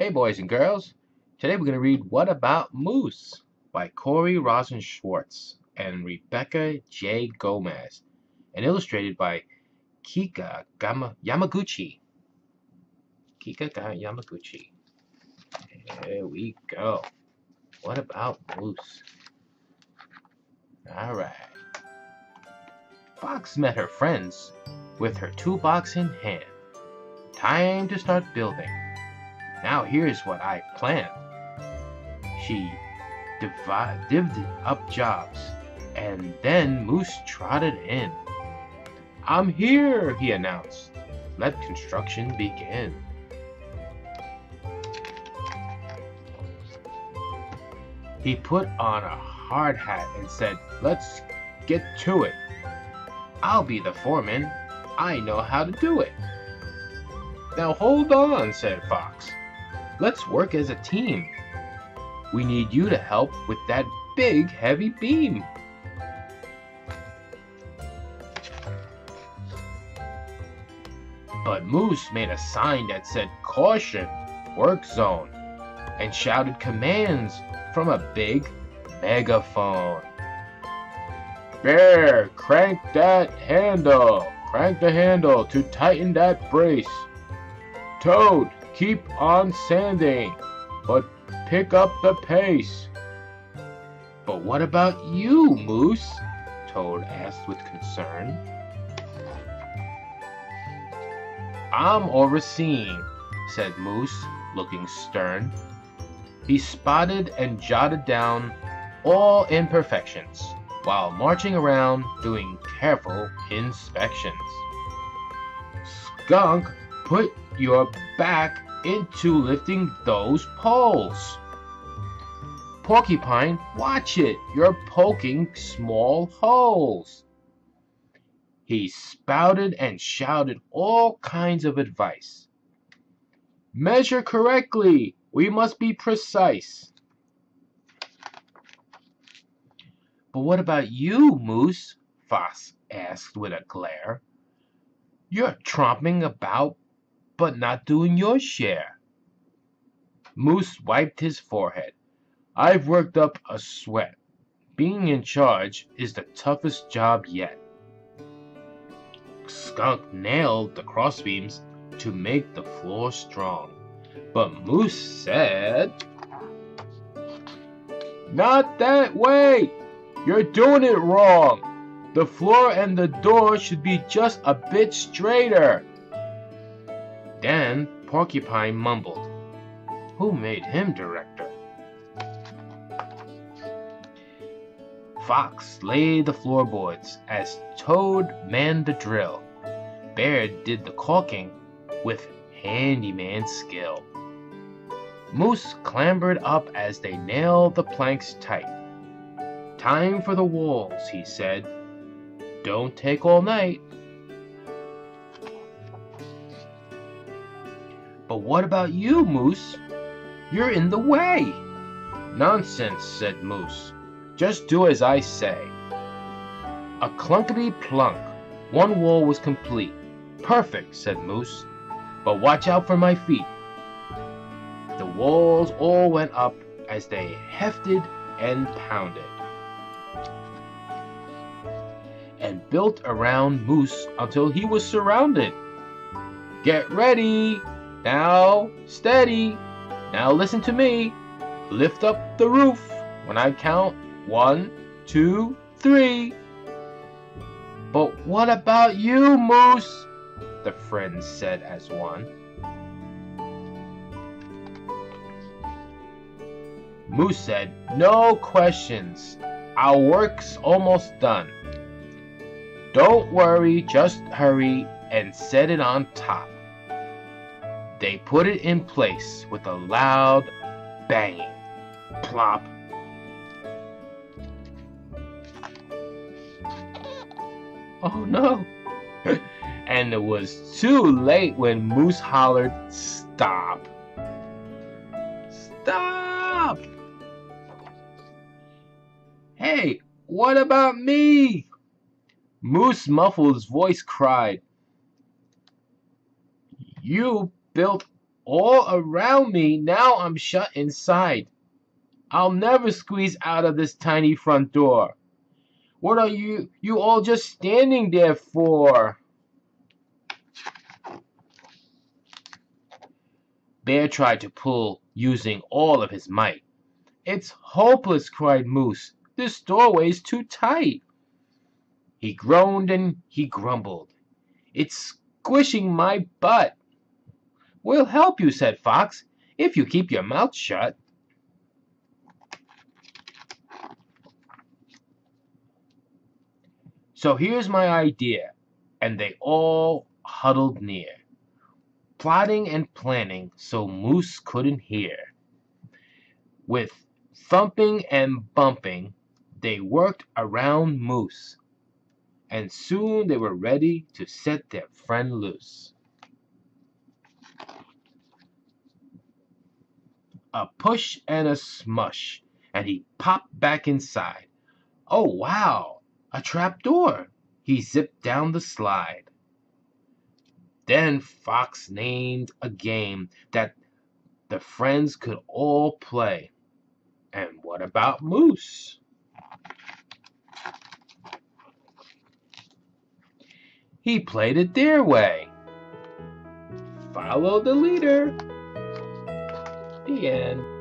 Hey boys and girls, today we're going to read What About Moose by Corey Rosen Schwartz and Rebecca J. Gomez and illustrated by Yamaguchi. Yamaguchi. Here we go. What about Moose? Alright. Fox met her friends with her toolbox in hand. Time to start building. Now here's what I planned. She divvied up jobs, and then Moose trotted in. "I'm here," he announced. "Let construction begin." He put on a hard hat and said, "Let's get to it. I'll be the foreman. I know how to do it." "Now hold on," said Fox. "Let's work as a team. We need you to help with that big, heavy beam." But Moose made a sign that said, "Caution, work zone," and shouted commands from a big megaphone. "Bear, crank that handle. Crank the handle to tighten that brace. Toad, keep on sanding, but pick up the pace." "But what about you, Moose?" Toad asked with concern. "I'm overseeing," said Moose, looking stern. He spotted and jotted down all imperfections while marching around doing careful inspections. "Skunk, put your back into lifting those poles. Porcupine, watch it, you're poking small holes." He spouted and shouted all kinds of advice. "Measure correctly, we must be precise." "But what about you, Moose?" Fox asked with a glare. "You're tromping about but not doing your share." Moose wiped his forehead. "I've worked up a sweat. Being in charge is the toughest job yet." Skunk nailed the crossbeams to make the floor strong. But Moose said, "Not that way! You're doing it wrong. The floor and the door should be just a bit straighter." Then Porcupine mumbled, "Who made him director?" Fox laid the floorboards as Toad manned the drill. Bear did the caulking with handyman skill. Moose clambered up as they nailed the planks tight. "Time for the walls," he said. "Don't take all night." "But what about you, Moose? You're in the way." "Nonsense," said Moose. "Just do as I say." A clunkety-plunk. One wall was complete. "Perfect," said Moose. "But watch out for my feet." The walls all went up as they hefted and pounded and built around Moose until he was surrounded. "Get ready! Now, steady! Now listen to me! Lift up the roof when I count 1, 2, 3. "But what about you, Moose?" the friends said as one. Moose said, "No questions. Our work's almost done. Don't worry, just hurry and set it on top." They put it in place with a loud banging. Plop. Oh no! And it was too late when Moose hollered, "Stop! Stop! Hey, what about me?" Moose muffled his voice cried, "You built all around me. Now I'm shut inside. I'll never squeeze out of this tiny front door. What are you all just standing there for? Bear tried to pull, using all of his might. It's hopeless, cried Moose. This doorway's too tight. He groaned and he grumbled. It's squishing my butt. We'll help you, said Fox, if you keep your mouth shut. So here's my idea, and they all huddled near, plotting and planning so Moose couldn't hear. With thumping and bumping, they worked around Moose, and soon they were ready to set their friend loose. A push and a smush, and he popped back inside. Oh, wow, a trap door. He zipped down the slide. Then Fox named a game that the friends could all play. And what about Moose? He played it their way. Follow the leader. The end.